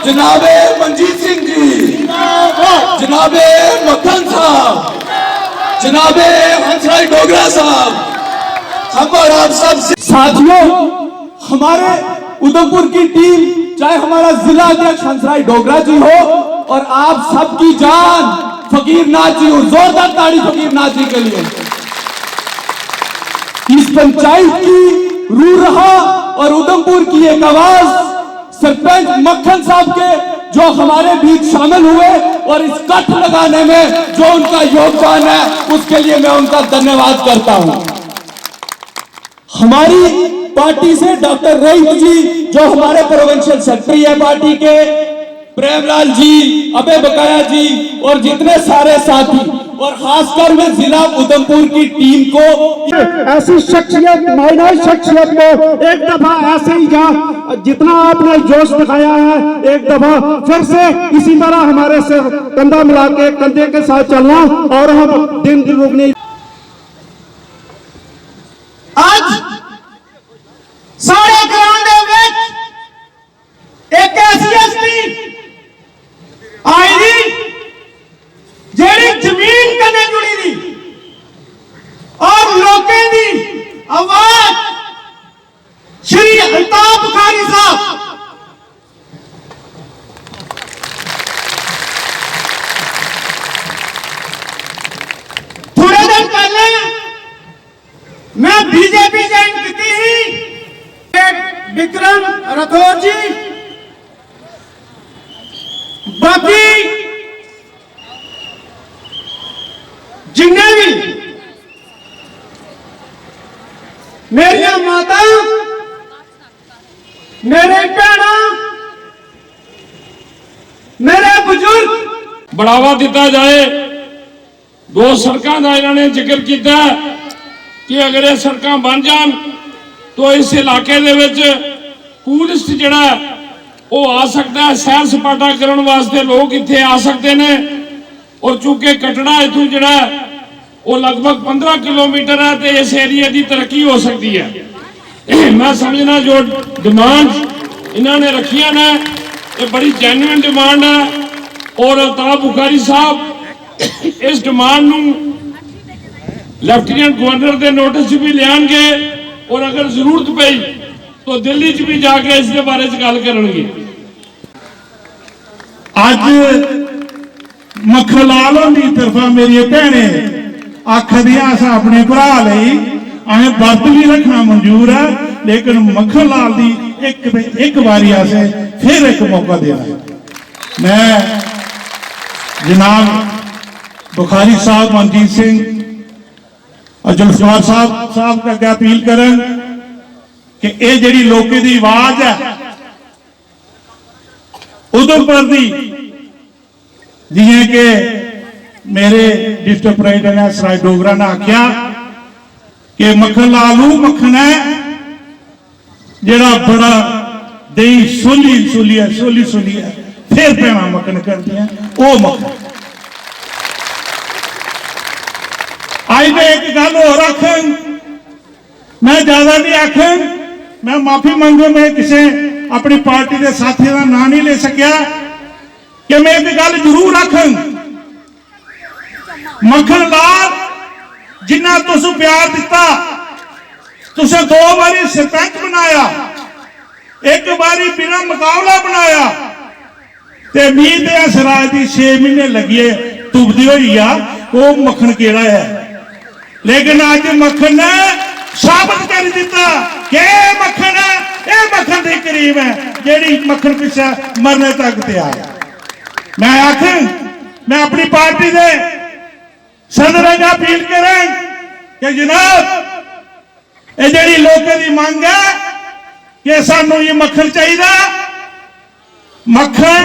जनाबे मंजीत सिंह जी, जनाबे मक्खन साहब, जनाबे हंसराज डोगरा साहब, हम और आप सब साथियों, हमारे उधमपुर की टीम, चाहे हमारा जिला अध्यक्ष हंसराज डोगरा जी हो और आप सबकी जान फकीर नाथ जी हो, जोरदार ताड़ी फकीर नाथ जी के लिए। इस पंचायत की रूह रहा और उधमपुर की एक आवाज सरपंच मक्खन साहब के, जो हमारे बीच शामिल हुए और इस कट लगाने में जो उनका योगदान है, उसके लिए मैं उनका धन्यवाद करता हूं। हमारी पार्टी से डॉक्टर रईस जी, जो हमारे प्रोविंशियल सेक्रेटरी है पार्टी के, प्रेमलाल जी, अबे बकाया जी और जितने सारे साथी, और खासकर मैं जिला उधमपुर की टीम को, ऐसी शख्सियत, माइनर शख्सियत को एक दफा ऐसे ही जितना आपने जोश दिखाया है, एक दफा फिर से इसी तरह हमारे से कंधा मिला के कंधे के साथ चलना और हम दिन रुकने। आज सारे ग्राम एक ऐसी हस्ती आई जेड़ी जमीन कने जुड़ी थी और लोगों की आवाज श्री अल्ताफ बुखारी साहब। थोड़े दिन पहले मैं बीजेपी ज्वाइन की थी, विक्रम राठौर जी, बाकी जिन्हें भी मेरी माता, मेरे भैना, मेरे बुजुर्ग बढ़ावा दिता जाए। दो सड़कों का इन्होंने जिक्र किया कि अगर ये सड़क बन जान तो इस इलाके दे विच टूरिस्ट जिहड़ा वो आ सकता है, सैर सपाटा करने वास्ते लोग इत्थे आ सकते हैं। और चूंकि कटड़ा इथों जिहड़ा वो लगभग 15 किलोमीटर है, तो इस एरिया की तरक्की हो सकती है। मैं समझना जो डिमांड इन्होंने रखिया ने ये बड़ी जेन्युइन डिमांड है और अल्ताफ बुखारी साहब इस डिमांड नूं लेफ्टिनेंट गवर्नर के नोटिस भी लियाणगे और अगर जरूरत पई तो दिल्ली च भी जाके इसके बारे गल करनगे। अज मक्खनलाल की तरफा मेरी भैने आखदियां अस अपने भरा लई असें व्रत भी रखना मंजूर है, लेकिन मक्खनलाल की एक बारी असें फिर एक मौका देना है। मैं जनाब बुखारी साहब, मनजीत सिंह और जुल्फिकार साहब का क्या अपील करन कि ये जिहड़ी लोकें दी आवाज है उधमपुर दी, जिवें कि मेरे डिस्ट्रिक्ट प्रेसिडेंट हंसराज डोगरा ने आख्या कि मक्खनलाल मक्खन है जिहड़ा बड़ा दही सोली है फिर भैणा मक्खन करदियां, वो मक्खन। आज मैं एक गल होर आखन, मैं ज्यादा नहीं आखन, मैं माफी मंगू, मैं किसी अपनी पार्टी के साथी का नाम नहीं ले सकिया कि मैं एक गल जरूर आखन, मक्खनलाल जिन्ना तुस प्यार दिता, तुसे 2 बारी सरपंच बनाया, एक बारी बिना मुकाबला बनाया, ते उम्मीद है हंसराज की 6 महीने लगिए तुबदी हुई आ वो मक्खन केड़ा है। लेकिन अज मक्खन ने साबित कर दिता कि मक्खन है, ये मक्खन के करीब है, जेड़ी मक्खन पिछे मरने तक तैयार है। मैं आखन, मैं अपनी पार्टी के सदर अपील करें कि जनाब ये जी लोगों की मांग है कि सानू ये मक्खन चाहिए, मक्खन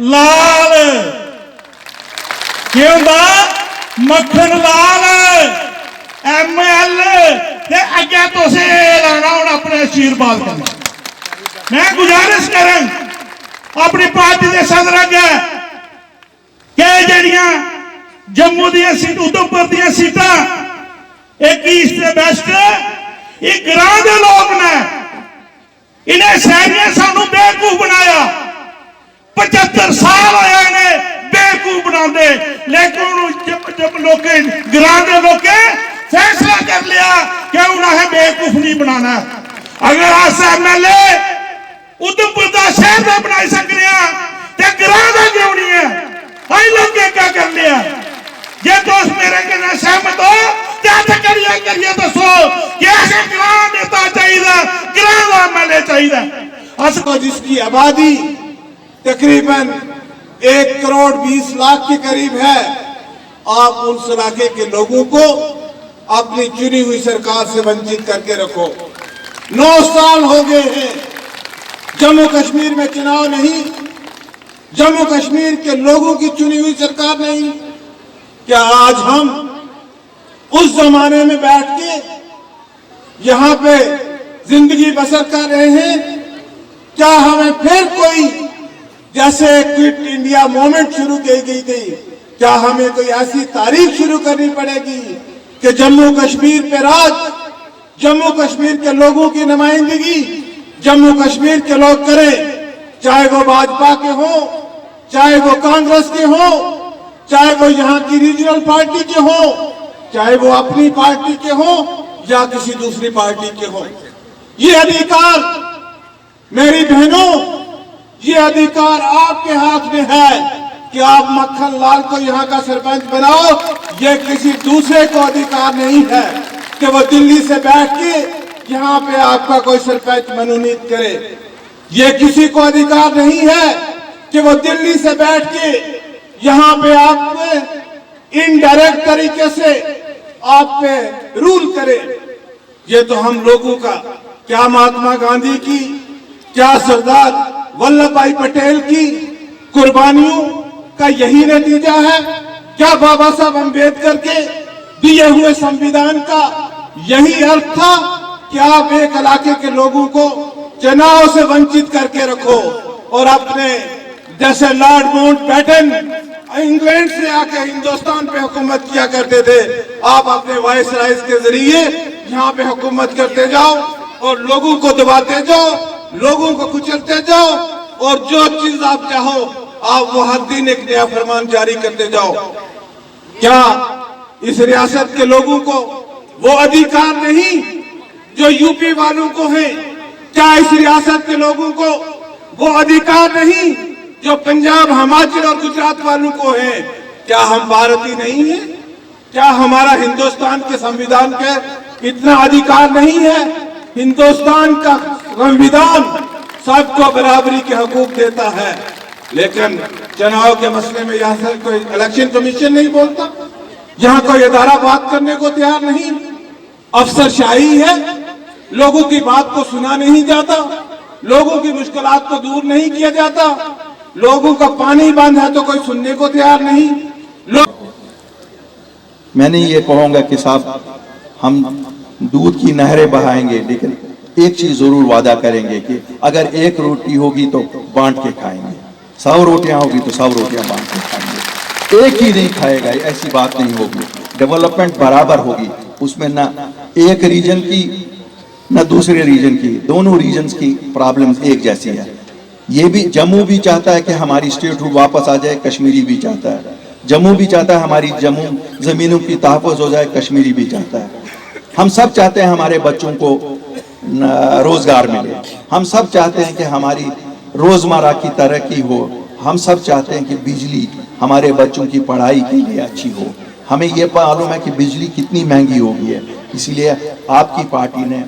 लाल क्यों मक्खन लाल ML ते अगे तुसे लाना हूं अपने आशीर्वाद करना। मैं गुजारिश करें अपनी पार्टी के सदर अगे कि जड़ियां जम्मू दी सीट उधमपुर दी सीटा एक ईस्ट ते वेस्ट ये ग्रां दे लोग ने इन्हें शहरियों सानू बेवकूफ बनाया। 75 साल होया इन्हें बेवकूफ बनाते, लेकिन जब लोग ग्रां दे लोग फैसला कर लिया कि उन्हें बेवकूफ नहीं बनाना। अगर अस MLA उधमपुर का शहर का बनाई सकते हैं तो ग्रां का क्यों नहीं है? अं लोग क्या कर लिया? जे दोस्त मेरे के सहमत हो तो करिए दसो कि ऐसे ग्रां नेता चाहिए, ग्रां का MLA चाहिए। जिसकी आबादी तकरीबन 1 करोड़ 20 लाख के करीब है, आप उस इलाके के लोगों को अपनी चुनी हुई सरकार से वंचित करके रखो। 9 साल हो गए हैं जम्मू कश्मीर में चुनाव नहीं, जम्मू कश्मीर के लोगों की चुनी हुई सरकार नहीं। क्या आज हम उस जमाने में बैठ के यहां पे जिंदगी बसर कर रहे हैं? क्या हमें फिर कोई जैसे क्विट इंडिया मूवमेंट शुरू की गई थी, क्या हमें कोई ऐसी तारीख शुरू करनी पड़ेगी कि जम्मू कश्मीर पे राज, जम्मू कश्मीर के लोगों की नुमाइंदगी जम्मू कश्मीर के लोग करें? चाहे वो भाजपा के हो, चाहे वो कांग्रेस के हो, चाहे वो यहाँ की रीजनल पार्टी के हो, चाहे वो अपनी पार्टी के हो या किसी दूसरी पार्टी के हो। ये अधिकार मेरी बहनों, ये अधिकार आपके हाथ में है कि आप मक्खन लाल को यहाँ का सरपंच बनाओ। ये किसी दूसरे को अधिकार नहीं है कि वो दिल्ली से बैठ के यहाँ पे आपका कोई सरपंच मनोनीत करे। ये किसी को अधिकार नहीं है कि वो दिल्ली से बैठ के यहाँ पे आप इनडायरेक्ट तरीके से आप पे रूल करे। ये तो हम लोगों का, क्या महात्मा गांधी की, क्या सरदार वल्लभ भाई पटेल की कुर्बानियों का यही नतीजा है? क्या बाबा साहब अम्बेडकर के दिए हुए संविधान का यही अर्थ था कि आप एक इलाके के लोगों को चुनाव से वंचित करके रखो और अपने जैसे लॉर्ड माउंटबेटन इंग्लैंड से आके हिंदुस्तान पे हुकूमत किया करते थे, आप अपने वाइस राइज के जरिए यहाँ पे हुकूमत करते जाओ और लोगों को दबाते जाओ, लोगों को कुचलते जाओ और जो चीज आप चाहो आप वो हर दिन एक नया फरमान जारी करते जाओ। क्या इस रियासत के लोगों को वो अधिकार नहीं जो यूपी वालों को है? क्या इस रियासत के लोगों को वो अधिकार नहीं जो पंजाब, हिमाचल और गुजरात वालों को है? क्या हम भारतीय नहीं है? क्या हमारा हिंदुस्तान के संविधान के इतना अधिकार नहीं है? हिंदुस्तान का संविधान सबको बराबरी के हकूक देता है, लेकिन चुनाव के मसले में यहाँ से कोई इलेक्शन कमीशन नहीं बोलता, यहाँ कोई अदारा बात करने को तैयार नहीं, अफसरशाही है, लोगों की बात को सुना नहीं जाता, लोगों की मुश्किलात को दूर नहीं किया जाता, लोगों का पानी बंद है तो कोई सुनने को तैयार नहीं। मैंने ये कहूँगा कि साहब हम दूध की नहरें बहाएंगे, लेकिन एक चीज जरूर वादा करेंगे कि अगर एक रोटी होगी तो बांट के खाएंगे, 100 रोटियां होगी तो 100 रोटियां बांट के खाएंगे। एक ही नहीं खाएगा ऐसी बात नहीं होगी। डेवलपमेंट बराबर होगी, उसमें ना एक रीजन की ना दूसरे रीजन की, दोनों रीजन्स की प्रॉब्लम एक जैसी है। ये भी जम्मू भी चाहता है कि हमारी स्टेटहुड वापस आ जाए, कश्मीरी भी चाहता है। जम्मू भी चाहता है हमारी जम्मू जमीनों की तहफ़्फ़ुज़ हो जाए, कश्मीरी भी चाहता है। हम सब चाहते हैं हमारे बच्चों को रोजगार मिले, हम सब चाहते हैं कि हमारी रोजमर्रा की तरक्की हो, हम सब चाहते हैं कि बिजली हमारे बच्चों की पढ़ाई के लिए अच्छी हो। हमें ये मालूम है कि बिजली कितनी महंगी हो गई है, इसीलिए आपकी पार्टी ने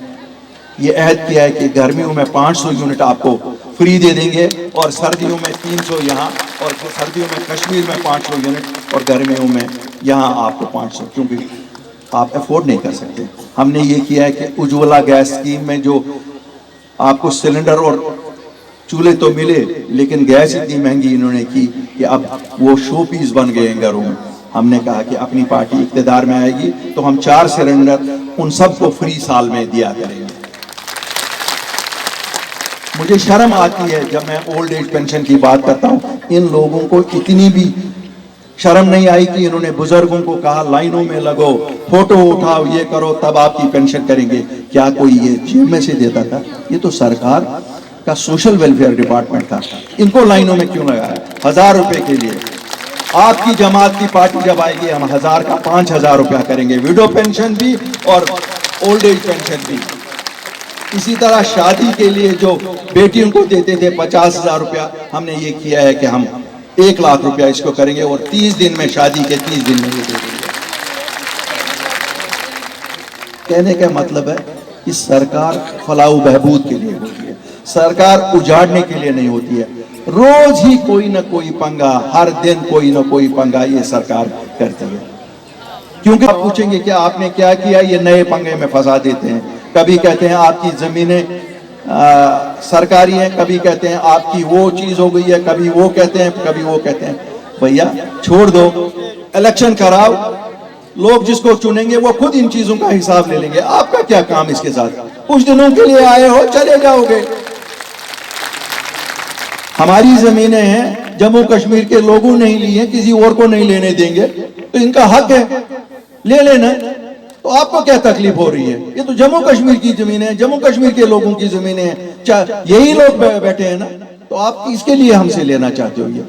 ये अहद किया है कि गर्मियों में 500 यूनिट आपको फ्री दे देंगे और सर्दियों में 300 यहाँ, और सर्दियों में कश्मीर में 500 यूनिट और गर्मियों में यहाँ आपको 500, क्योंकि आप अफोर्ड नहीं कर सकते। हमने ये किया है कि उज्ज्वला गैस स्कीम में जो आपको सिलेंडर और चूल्हे तो मिले, लेकिन गैस इतनी महंगी इन्होंने की कि अब वो शो पीस बन गए हैं घरों में। हमने कहा कि अपनी पार्टी इख्तिदार में आएगी तो हम 4 सिलेंडर उन सबको फ्री साल में दिया करेंगे। मुझे शर्म आती है जब मैं ओल्ड एज पेंशन की बात करता हूं, इन लोगों को इतनी भी शर्म नहीं आई कि इन्होंने बुजुर्गों को कहा लाइनों में लगो, फोटो उठाओ, ये करो तब आपकी पेंशन करेंगे। क्या कोई ये जेब में से देता था? ये तो सरकार का सोशल वेलफेयर डिपार्टमेंट था। इनको लाइनों में क्यों लगाया? 1000 रुपए के लिए। आपकी जमात की पार्टी जब आएगी हम 1000 का 5000 रुपया करेंगे, विडो पेंशन भी और ओल्ड एज पेंशन भी। इसी तरह शादी के लिए जो बेटियों को देते थे 50,000 रुपया, हमने ये किया है कि हम 1 लाख रुपया इसको करेंगे और 30 दिन में, शादी के 30 दिन में ये दे देंगे। कहने का मतलब है कि सरकार फलाह बहबूद के लिए होती है, सरकार उजाड़ने के लिए नहीं होती है। रोज ही कोई ना कोई पंगा, हर दिन कोई ना कोई पंगा ये सरकार करती है। क्योंकि आप पूछेंगे कि आपने क्या किया, ये नए पंगे में फंसा देते हैं। कभी कहते हैं आपकी जमीनें सरकारी हैं, कभी कहते हैं आपकी वो चीज हो गई है, कभी वो कहते हैं, कभी वो कहते हैं। भैया छोड़ दो, इलेक्शन कराओ, लोग जिसको चुनेंगे वो खुद इन चीजों का हिसाब ले लेंगे। आपका क्या काम इसके साथ? कुछ दिनों के लिए आए हो, चले जाओगे। हमारी जमीनें हैं, जम्मू कश्मीर के लोगों ने ही ली है, किसी और को नहीं लेने देंगे, तो इनका हक है, ले लेना। तो आपको क्या तकलीफ हो रही है? ये तो जम्मू कश्मीर की जमीनें हैं, जम्मू कश्मीर के लोगों की जमीनें हैं, यही लोग बैठे हैं ना, तो आप इसके लिए हमसे लेना चाहते हो? ये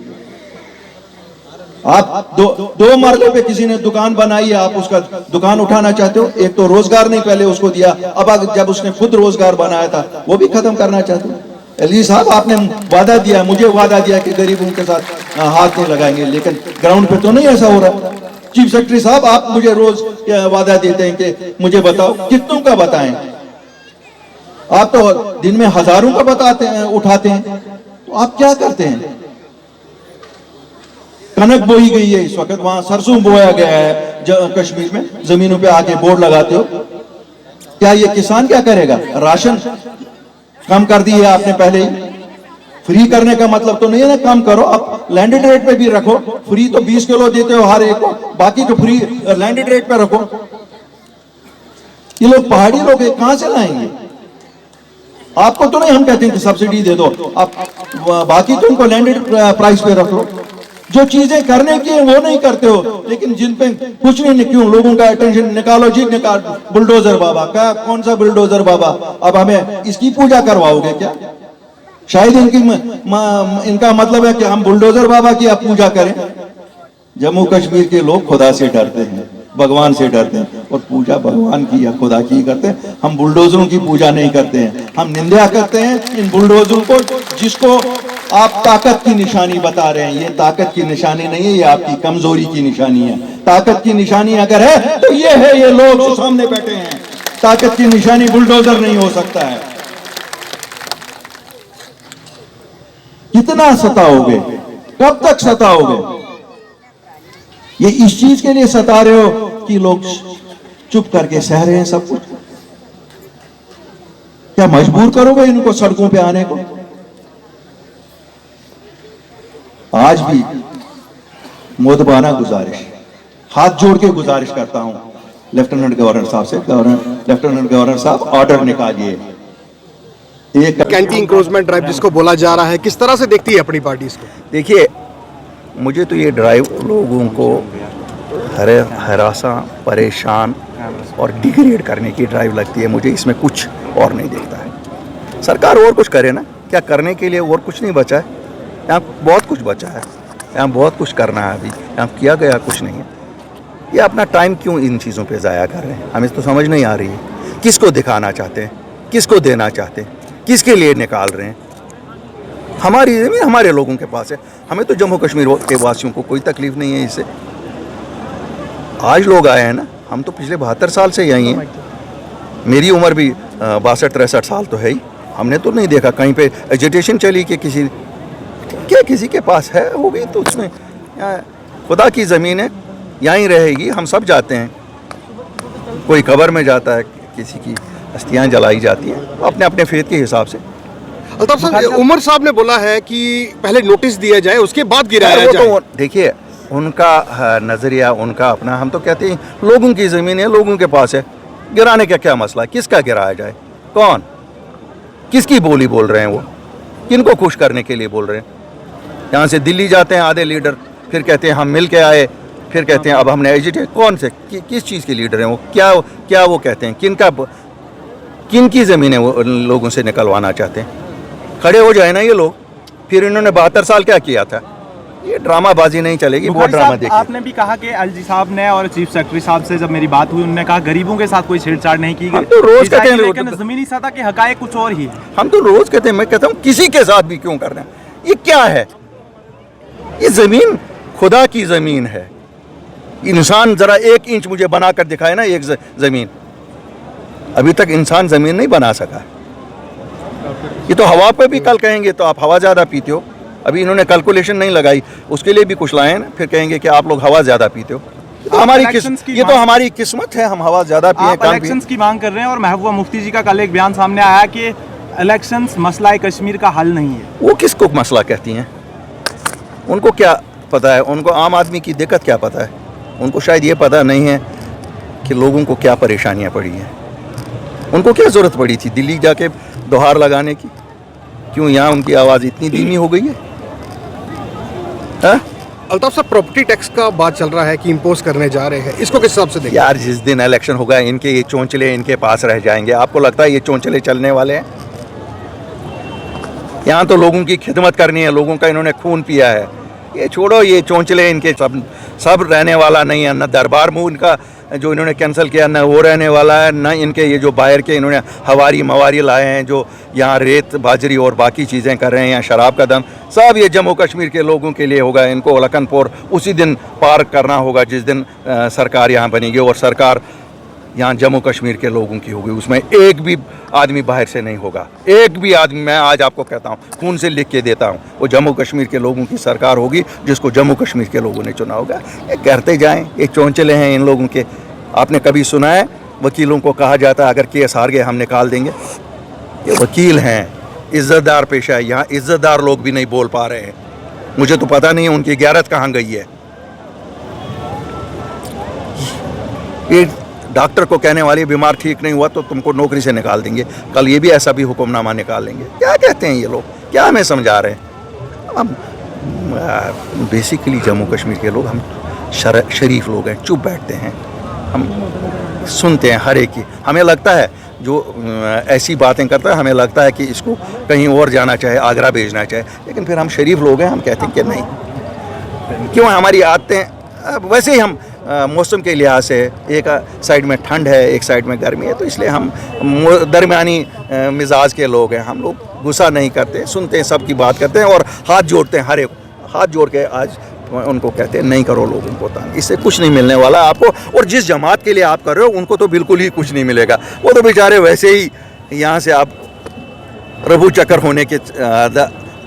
आप दो मरले पे किसी ने दुकान बनाई है, आप उसका दुकान उठाना चाहते हो? एक तो रोजगार नहीं पहले उसको दिया, अब जब उसने खुद रोजगार बनाया था वो भी खत्म करना चाहते हो? अली साहब आपने वादा दिया, मुझे वादा दिया कि गरीबों के साथ हाथ नहीं लगाएंगे, लेकिन ग्राउंड पे तो नहीं ऐसा हो रहा। चीफ सेक्रेटरी साहब आप मुझे रोज वादा देते हैं कि मुझे बताओ, कितनों का बताएं? आप तो दिन में हजारों का बताते हैं, उठाते हैं, तो आप क्या करते हैं? कनक बोई गई है इस वक्त, वहां सरसों बोया गया है कश्मीर में, जमीनों पे आके बोर्ड लगाते हो। क्या ये किसान क्या करेगा? राशन कम कर दी है आपने पहले ही। फ्री करने का मतलब तो नहीं है ना कम करो, आप लैंडेड रेट पे भी रखो। फ्री तो 20 किलो देते हो हर एक को, बाकी तो फ्री लैंडेड रेट पे रखो। ये लोग पहाड़ी लोग कहां से लाएंगे? आपको तो नहीं हम कहते हैं कि सब्सिडी दे दो, आप बाकी तो उनको लैंडेड प्राइस पे रखो। जो चीजें करने की है वो नहीं करते हो, लेकिन जिन पे कुछ नहीं, क्यों लोगों का अटेंशन निकालो जी, निकाल बुलडोजर बाबा का। कौन सा बुलडोजर बाबा? अब हमें इसकी पूजा करवाओगे क्या? शायद इनका मतलब है कि हम बुलडोजर बाबा की आप पूजा करें। जम्मू कश्मीर के लोग खुदा से डरते हैं, भगवान से डरते हैं, और पूजा भगवान की या खुदा की करते हैं। हम बुलडोजरों की पूजा नहीं करते हैं, हम निंदा करते हैं इन बुलडोजरों को, जिसको आप ताकत की निशानी बता रहे हैं। ये ताकत की निशानी नहीं है, ये आपकी कमजोरी की निशानी है। ताकत की निशानी अगर है तो ये है, ये लोग जो सामने बैठे हैं। ताकत की निशानी बुलडोजर नहीं हो सकता है। कितना सताओगे? कब तक सताओगे? ये इस चीज के लिए सता रहे हो कि लोग चुप करके सह रहे हैं सब कुछ। क्या मजबूर करोगे इनको सड़कों पे आने को? आज भी मोदबाना गुजारिश, हाथ जोड़ के गुजारिश करता हूं लेफ्टिनेंट गवर्नर साहब से, लेफ्टिनेंट गवर्नर साहब ऑर्डर निकालिए। एक एंटी इंक्रोचमेंट ड्राइव जिसको बोला जा रहा है, किस तरह से देखती है अपनी पार्टी इसको? देखिए, मुझे तो ये ड्राइव लोगों को हरासा, परेशान और डिग्रेड करने की ड्राइव लगती है। मुझे इसमें कुछ और नहीं दिखता है। सरकार और कुछ करे ना, क्या करने के लिए और कुछ नहीं बचा है? यहाँ बहुत कुछ बचा है, यहाँ बहुत कुछ करना है, अभी यहाँ किया गया कुछ नहीं है। ये अपना टाइम क्यों इन चीज़ों पे ज़ाया कर रहे हैं? हमें तो समझ नहीं आ रही है। किसको दिखाना चाहते हैं, किसको देना चाहते हैं, किसके लिए निकाल रहे हैं? हमारी ज़मीन हमारे लोगों के पास है, हमें तो जम्मू कश्मीर के वासियों को कोई तकलीफ नहीं है इससे। आज लोग आए हैं ना, हम तो पिछले 72 साल से यहीं हैं। मेरी उम्र भी 62-63 साल तो है ही। हमने तो नहीं देखा कहीं पे एजिटेशन चली कि किसी के पास है, हो गई तो उसमें खुदा की ज़मीन है, यहीं रहेगी। हम सब जाते हैं, कोई कब्र में जाता है, किसी की अस्थियाँ जलाई जाती हैं, अपने अपने फेथ के हिसाब से। अल्ताफ साहब, उमर साहब ने बोला है कि पहले नोटिस दिया जाए, उसके बाद गिराया जाए। देखिए, उनका नज़रिया, उनका अपना। हम तो कहते हैं लोगों की ज़मीन है, लोगों के पास है, गिराने का क्या मसला है? किसका गिराया जाए? कौन किसकी बोली बोल रहे हैं? वो किनको खुश करने के लिए बोल रहे हैं? यहाँ से दिल्ली जाते हैं आधे लीडर, फिर कहते हैं हम मिल के आए, फिर कहते हैं अब हमने एजिटेट। कौन से किस चीज़ के लीडर हैं वो? क्या वो कहते हैं? किन की ज़मीनें वो लोगों से निकलवाना चाहते हैं? खड़े हो जाए ना ये लोग। फिर इन्होंने 72 साल क्या किया था? ये ड्रामाबाजी नहीं चलेगी, बहुत ड्रामा देखिए। आपने भी कहा कि एलजी साहब ने और चीफ सेक्रेटरी साहब से जब मेरी बात हुई, उन्होंने कहा गरीबों के साथ कोई छेड़छाड़ नहीं की गई। तो रोज कहते हैं, लेकिन जमीनी सतह के हकायक कुछ और ही है। हम तो रोज कहते हैं, मैं कहता हूँ किसी के साथ भी क्यों कर रहे हैं? ये क्या है? ये जमीन खुदा की जमीन है। इंसान जरा 1 इंच मुझे बनाकर दिखाए ना, एक जमीन। अभी तक इंसान जमीन नहीं बना सका। ये तो हवा पे भी कल कहेंगे तो आप हवा ज्यादा पीते हो। अभी इन्होंने कैलकुलेशन नहीं लगाई, उसके लिए भी कुछ लाए ना, फिर कहेंगे कि आप लोग हवा ज्यादा पीते हो। तो ये तो हमारी किस्मत है, हम हवा ज्यादा पिए। आप इलेक्शंस की मांग कर रहे हैं और महबूबा मुफ्ती जी का कल एक बयान सामने आया कि इलेक्शंस मसला कश्मीर का हल नहीं है। वो किसको मसला कहती हैं? उनको क्या पता है? उनको आम आदमी की दिक्कत क्या पता है? उनको शायद ये पता नहीं है कि लोगों को क्या परेशानियां पड़ी हैं। उनको क्या ज़रूरत पड़ी थी दिल्ली जाके दोहार लगाने की? क्यों यहाँ उनकी आवाज़ इतनी धीमी हो गई है? अल्ताफ साहब, प्रॉपर्टी टैक्स का बात चल रहा है कि इम्पोज करने जा रहे हैं, इसको किस हिसाब से देखिए? यार, जिस दिन इलेक्शन होगा इनके ये चोंचले इनके पास रह जाएंगे। आपको लगता है ये चोंचले चलने वाले हैं? यहाँ तो लोगों की खिदमत करनी है, लोगों का इन्होंने खून पिया है। ये छोड़ो, ये चोंचले इनके सब रहने वाला नहीं है। न दरबार मुँह इनका जो इन्होंने कैंसिल किया, न वो रहने वाला है, न इनके ये जो बाहर के इन्होंने हवारी मवारी लाए हैं, जो यहाँ रेत बाजरी और बाकी चीज़ें कर रहे हैं, यहाँ शराब का दम, सब ये जम्मू कश्मीर के लोगों के लिए होगा। इनको लखनपुर उसी दिन पार करना होगा जिस दिन सरकार यहाँ बनेगी, और सरकार यहाँ जम्मू कश्मीर के लोगों की होगी। उसमें एक भी आदमी बाहर से नहीं होगा, एक भी आदमी। मैं आज आपको कहता हूँ, खून से लिख के देता हूँ, वो जम्मू कश्मीर के लोगों की सरकार होगी जिसको जम्मू कश्मीर के लोगों ने चुना होगा। ये करते जाएं, ये चौंचले हैं इन लोगों के। आपने कभी सुना है वकीलों को कहा जाता है अगर केस हार गए हम निकाल देंगे? ये वकील हैं, इज़्ज़तदार पेशा है। यहाँ इज़्ज़तदार लोग भी नहीं बोल पा रहे हैं। मुझे तो पता नहीं उनकी गैरत कहाँ गई है। ये डॉक्टर को कहने वाली बीमार ठीक नहीं हुआ तो तुमको नौकरी से निकाल देंगे, कल ये भी ऐसा भी हुक्मनामा निकाल लेंगे। क्या कहते हैं ये लोग? क्या हमें समझा रहे हैं? हम बेसिकली जम्मू कश्मीर के लोग हम शरीफ लोग हैं, चुप बैठते हैं, हम सुनते हैं हर एक की। हमें लगता है जो ऐसी बातें करता है, हमें लगता है कि इसको कहीं और जाना चाहे, आगरा भेजना चाहे, लेकिन फिर हम शरीफ लोग हैं, हम कहते हैं कि नहीं। क्यों? हमारी आदतें वैसे ही हम मौसम के लिहाज से, एक साइड में ठंड है, एक साइड में गर्मी है, तो इसलिए हम दरमियानी मिजाज के लोग हैं। हम लोग गुस्सा नहीं करते, सुनते हैं, सबकी बात करते हैं और हाथ जोड़ते हैं। हर एक हाथ जोड़ के आज उनको कहते हैं नहीं करो लोगों को तंग, इससे कुछ नहीं मिलने वाला आपको। और जिस जमात के लिए आप कर रहे हो उनको तो बिल्कुल ही कुछ नहीं मिलेगा। वो तो बेचारे वैसे ही यहाँ से आप रफू चक्कर होने के,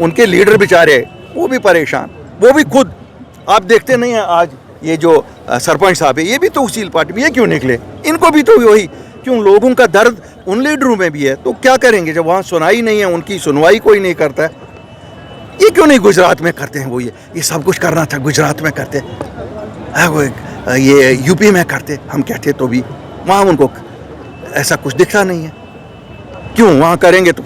उनके लीडर बेचारे वो भी परेशान, वो भी खुद। आप देखते नहीं हैं आज ये जो सरपंच साहब है, ये भी तो तहसील पार्टी में, ये क्यों निकले? इनको भी तो वही, क्यों? लोगों का दर्द उन लीडरों में भी है, तो क्या करेंगे जब वहाँ सुनाई नहीं है, उनकी सुनवाई कोई नहीं करता है। ये क्यों नहीं गुजरात में करते हैं? वो ये सब कुछ करना था गुजरात में करते, ये यूपी में करते, हम कहते तो भी वहाँ उनको ऐसा कुछ दिखता नहीं है। क्यों? वहाँ करेंगे तो